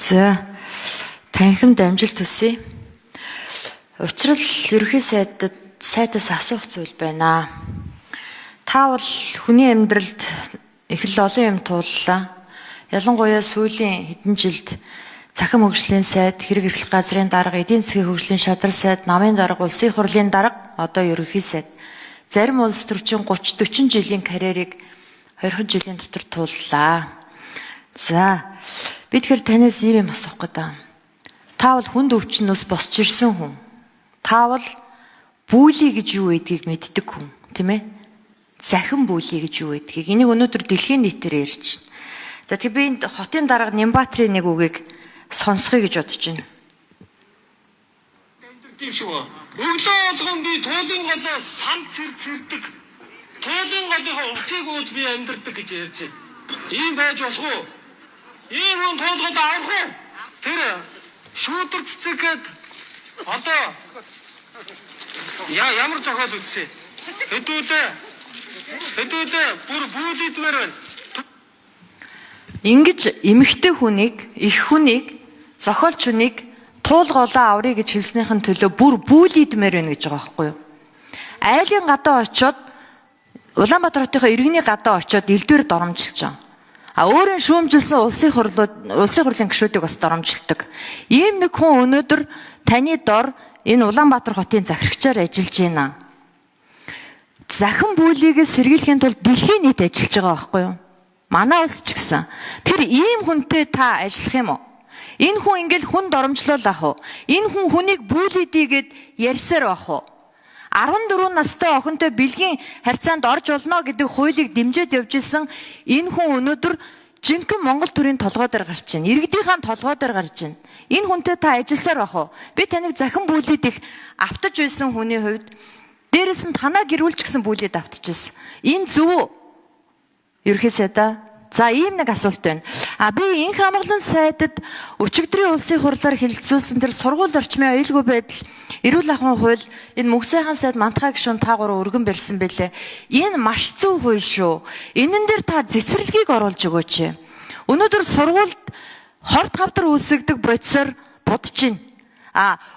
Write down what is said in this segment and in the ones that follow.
За танхимд амжилт хүсье. Учрал ерөнхий сайдаас асуух зүйл байна. Та бол хүний амьдралд их л олон юм тууллаа. Ялангуяа сүүлийн хэдэн жилд цахим хөгжлийн сайд, хэрэг эрхлэх газрын дарга, эдийн засгийн хөгжлийн шадар сайд, намын дарга, улсын хурлын дарга, одоо ерөнхий сайд. Зарим улс төрчин 30-40 жилийн карьерийг 20 жилийн дотор тууллаа. За би тэгэхээр танаас ийм юм асуух гэдэг. Та бол хүнд өвчнөөс босч ирсэн хүн. Та бол бүүлий гэж юу гэдгийг мэддэг хүн, тийм ээ? Захин бүүлий гэж юу гэдгийг. Энийг өнөөдөр дэлхийн нийтээр ярьж байна. За тэгээ би энд хотын дарга Нямбатрын нэг үгийг сонсхой гэж бодож байна. Тийм шүү. Өглөө болгон би туйлын голоо сан цэрдэг. Туйлын голынхаа усыг ууж би амьдардаг гэж ярьж байна. Ийм байж болох уу? Ийм хүн туйлгол авах уу? Тэр шүүдэр цэцэгэд одоо ямар зохиол үтсэ? Хэдүүлээ бүр бүүлидмээр байна. Ингэж эмэгтэй хүнийг, их хүнийг, зохиолч хүнийг туулголоо аврыг гэж хэлснийхэн төлөө бүр бүүлидмээр байна гэж байгаа байхгүй юу? Айлын гадаа очиод Улаанбаатар хотынхаа иргэний гадаа очиод элдвэр доромжилж байгаа. Өөрийн шүүмжилсэн улсын хурлын гишүүдийг бас доромжилдог. Ийм нэг хүн өнөөдөр таны дор энэ Улаанбаатар хотын захирагчаар ажиллаж байна. Захин бүүлийгээ сэргийлэхийн тулд дэлхийн нийт ажиллаж байгаа байхгүй юу? Манай улс ч гэсэн. Тэр ийм хүнтэй та ажиллах юм уу? Энэ хүн ингээл хүн доромжлол ах уу? Энэ хүн хүнийг бүүлийдийгээд ярьсаар байх уу? 14 настай охинтой бэлгийн харьцаанд орж олно гэдэг хуулийг дэмжиж явж исэн энэ хүн өнөөдөр жинхэнэ Монгол төрийн толгой дээр гарч байна. Иргэдийнхээ толгой дээр гарч байна. Энэ хүнтэй та ажилласаар байх уу? Би таныг захин бүүлийд их автаж байсан хүний хувьд дээрээс нь танаа гэрүүлч гэсэн бүүлийд автаж байсан. Энэ зөв үү? Ерхий сайдаа. За ийм нэг асуулт байна. Би энх хамгаалан сайдад өчигдрийн улсын хурлаар хэлэлцүүлсэн тэр сургууль орчмын аюулгүй байдал, эрүүл ахуйн хууль, энэ мөнх сайхан сайд мантхай гишүүн та гурав өргөн барьсан байлээ. Энэ маш зөв хууль шүү. Энэн дээр та цэцэрлэгийг оруулж өгөөч. Өнөөдөр сургуульд хорт хавдар үүсгдэг бодисоор будж байна.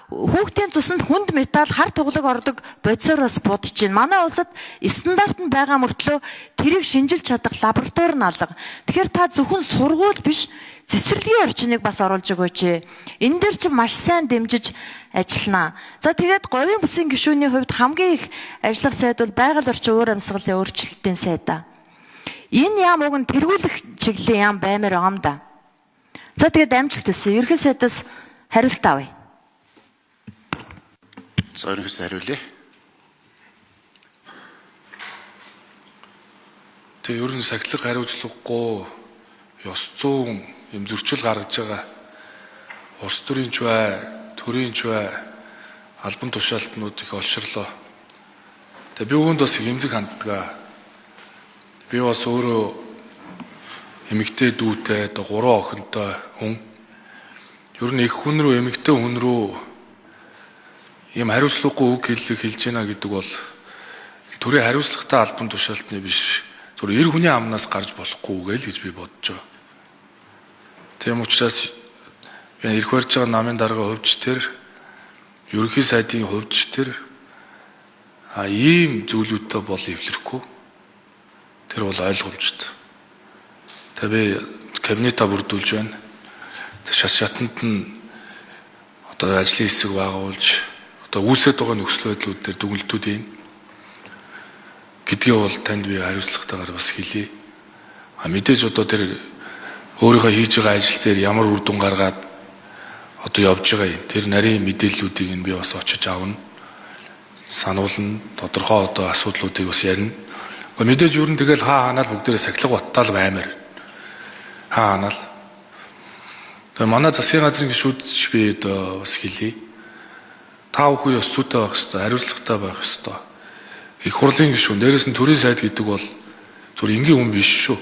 Хүүхдийн цуснд хүнд металл хар туглаг ордог бодисоор бас будж байна. Манай улсад стандарт нь байгаа мөртлөө тэрийг шинжилж чадах лаборатори нь алга. Тэгэхээр та зөвхөн сургууль биш, цэцэрлэгийн орчныг бас оруулж өгөөч. Энэ дээр чи маш сайн дэмжиж ажиллана. За тэгээд говийн бүсийн гишүүний хувьд хамгийн их ажиллах сайд бол байгаль орчин уур амьсгалын өөрчлөлтийн сайд. Энэ яам уг нь тэргүүлэх чиглэлийн яам баймаар байгаа юм да. За тэгээд амжилт хүсье. Ерхий сайдаас хариулт авъя. Зоригс хариулъя. Тэгээ ер нь сахилга хариуцлагагүй ёс зүйн юм зөрчил гаргаж байгаа. Улс төрийн ч бай, төрийн ч бай албан тушаалтнууд их олширлоо. Тэгээ би үүнд бас эмзэг ханддаг. Би бас өөрөө эмэгтэй дүүтэй, 3 охинтой хүн. Ер нь их хүн рүү, эмэгтэй хүн рүү ийм хариуцлагагүй үг хэлж байна гэдэг бол төрийн хариуцлагатай албан тушаалтны биш. Зөвхөн эр хүний амнаас гарч болохгүй гэж би бодож байгаа. Тийм учраас би ирэх барьж байгаа намын дарга хувьч тэр, ерөнхий сайдын хувьч тэр ийм зүйлүүдтэй бол эвлэрэхгүй. Тэр бол ойлгомжтой. Тэгээ би кабинетаа бүрдүүлж байна. Шатанд нь одоо ажлын хэсэг байгуулж үүсэт байгаа нөхцөл байдлууд дээр дүгнэлтүүд юм гэдгийг бол танд би хариуцлагатайгаар бас хэлье. Мэдээж одоо тэр өөрийнхөө хийж байгаа ажил дээр ямар үр дүн гаргаад одоо явж байгаа юм. Тэр нарийн мэдээллүүдийг нь би бас очиж авна. Сануулна, тодорхой одоо асуудлуудыг бас ярина. Мэдээж юу н тэгэл хаанаа бүгдээрээ сахилга баттаал баймаар. Хаанаа. Тэгээ манай засгийн газрын гишүүд би одоо бас хэлье. Та бүхэн ёс зүйтэй байх ёстой, хариуцлагатай байх ёстой. Их хурлын гишүүн, дээрээс нь төрийн сайд гэдэг бол зөв энгийн хүн биш шүү.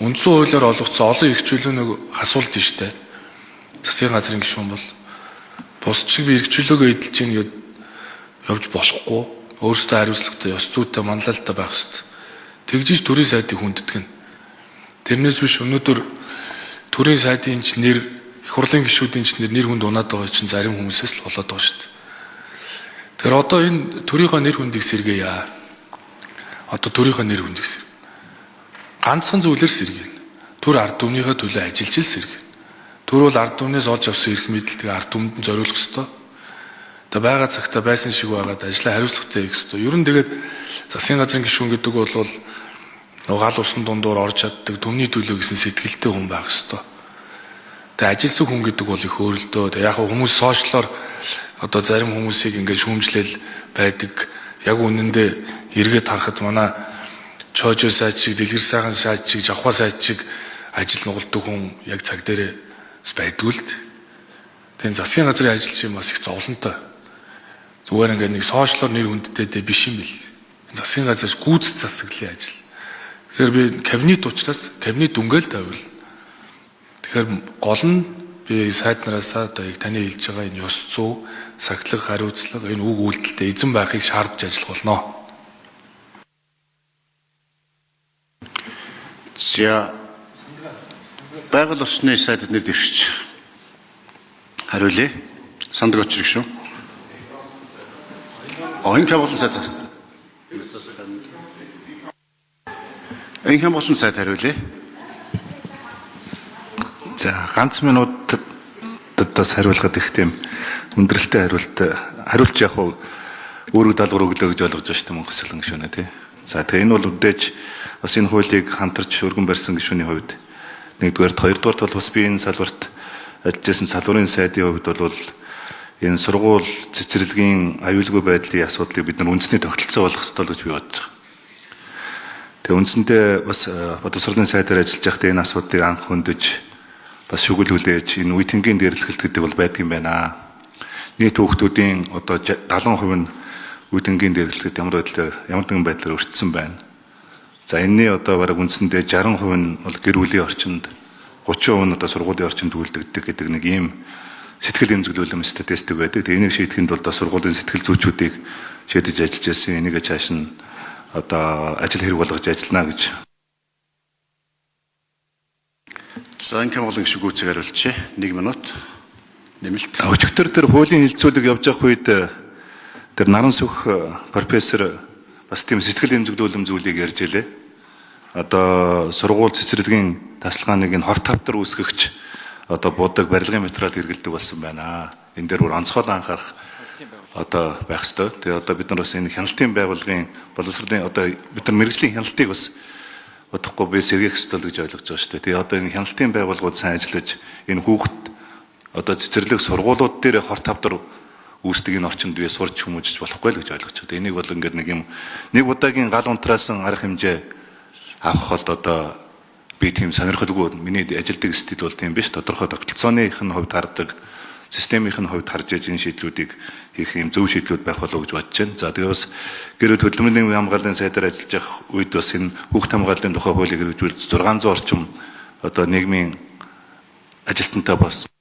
Үндсэн хуулиар олгогдсон олон эрх чөлөөнийг асуулт штэ. Засгийн газрын гишүүн бол бус чиг би эрх чөлөөгөө эдэлж ийн гэд явж болохгүй. Өөрөөсөө хариуцлагатай, ёс зүйтэй, манлайлалтай байх ёстой. Тэгжиж төрийн сайдыг хүнддэг нь. Тэрнээс биш өнөөдөр төрийн сайдын нэр их хурлын гишүүдийн чинь нэр хүнд унаад байгаа чинь зарим хүмүүсээс л болоод байгаа шүү дээ. Тэгэхээр одоо энэ төрийнхөө нэр хүндийг сэргээе. Одоо төрийнхөө нэр хүндийг сэргэе. Ганцхан зүйлээр сэргэе. Төр ард түмнийхээ төлөө ажиллаж л сэргэе. Төр бол ард түмнээс олж авсан эрх мэдэлтийг ард түмэнд нь зориулах ёстой. Тэгээ байгаа цагтаа байсан шиг байгаад ажлаа хариуцлагатай хийх ёстой. Ер нь тэгээд засгийн газрын гишүүн гэдэг бол гал усан дундуур орж чаддаг түмний төлөө гэсэн сэтгэлтэй хүн байх ёстой. Тэгээ ажилсаг хүн гэдэг бол их өөрлөлтөө. Тэгээ яг хүмүүс сошиалоор одоо зарим хүмүүсийг ингээд шүүмжлэл байдаг. Яг үнэндээ эргээд харахад манай чойжо сайд шиг, дэлгэр сайхан сайд шиг, жавхаа сайд шиг ажил нугалдаг хүн яг цаг дээрээ байдгүй л дээ. Тэгээ засгийн газрын ажилчин бас их зовлонтой. Зүгээр ингээд нэг сошиалор нэр хүндтэй биш юм бил. Засгийн газраас гүйцэд засаглалын ажил. Тэгэхээр би кабинет учраас кабинет дүнгээл тавиулна. Тэгэхээр гол нь би сайд нараасаа одоо яг таны хэлж байгаа энэ ёс зүй, сахилга, хариуцлага, энэ үг үйлдэлтэй эзэн байхыг шаардж ажиллах болно. За байгаль орчны сайд эднэр дэвшиж хариулъя. Сандаг очрог шүү. Энэ хямглан сайд. Энэ хямглан сайд хариулъя. За ганц минутаас хариулахад их тийм өндөрлөлтөй хариулт яг өөрөг даалгавар өглөө гэж ойлгож байна шүү дээ Монгол Солон гишүүнээ тий. За тэгээ энэ бол үдээж бас энэ хуулийг хамтарч өргөн барьсан гишүүний хувьд нэгдүгээрт, хоёрдугаарт бол бас би энэ салбарт ажиллаж байсан салбарын сайдын хувьд бол энэ сургууль цэцэрлэгийн аюулгүй байдлын асуудлыг бид нар үндэсний тогтолцоо болгох ёстой гэж би бодож байгаа. Тэгээ үндсэндээ бас боловсролын сайдаар ажиллаж байхдаа энэ асуудлыг анх хөндөж бас шүглүүлж энэ үеийнгийн дээрлэхэлт гэдэг бол байдаг юм байна. Нийт хүүхдүүдийн одоо 70% нь үеийнгийн дээрлэхэд ямар нэгэн байдлаар өртсөн байна. За энэний одоо бараг үндсэндээ 60% нь бол гэр бүлийн орчинд, 30% нь одоо сургуулийн орчинд үйлдэгдэг гэдэг нэг ийм сэтгэл эмзэглүүлэм статистик байдаг. Тэгээ энийг шийдэхэд бол одоо сургуулийн сэтгэл зүйчүүдийг шийдэж ажиллаж байсан. Энийг цааш нь одоо ажил хэрэг болгож ажиллана гэж. За энэ хямглан гишүүг үүсгэж хариулчих. 1 минут. Нэмэлт. Өчигдөр тэр хуулийн хилцүүлэг явж явах үед тэр наран сүх профессор бас тийм сэтгэл эмзэглүүлэм зүйлийг ярьж илээ. Одоо сургууль цэцэрлэгийн тасалгааныг нь хор тавтар үүсгэгч одоо будаг барилгын материал хэрэглэдэг болсон байна. Энэ дээр бүр онцгой анхаарах одоо байх ёстой. Тэгээ одоо бид нар бас энэ хяналтын байгууллагын боловсролын одоо бид нар мэргэжлийн хяналтыг бас бодохгүй би сэргээх ёстой гэж ойлгож байгаа шүү дээ. Тэгээ одоо энэ хяналтын байгууллагууд сайн ажиллаж энэ хүүхэд одоо цэцэрлэг сургуулиуд дээр хор тавтар үүсдэг энэ орчинд бие сурч хүмүүжиж болохгүй л гэж ойлгож байгаа. Энийг бол ингээд нэг удаагийн гал унтраас арга хэмжээ авах бол одоо би тийм сонирхолгүй миний ажилтдаг стил бол тийм биш. Тодорхой тогтолцооных нь хувьд хардаг, системийнх нь хувьд харж энэ шийдлүүдийг хийх юм зөв шийдлүүд байх болов гэж бодож байна. За тэгээ бас гэр хөдөлмөрийн хамгааллын сайдаар ажиллаж явах үед бас энэ хүүхд хамгааллын тухай хуулийг хэрэгжүүлж 600 орчим одоо нийгмийн ажилтнтай болсон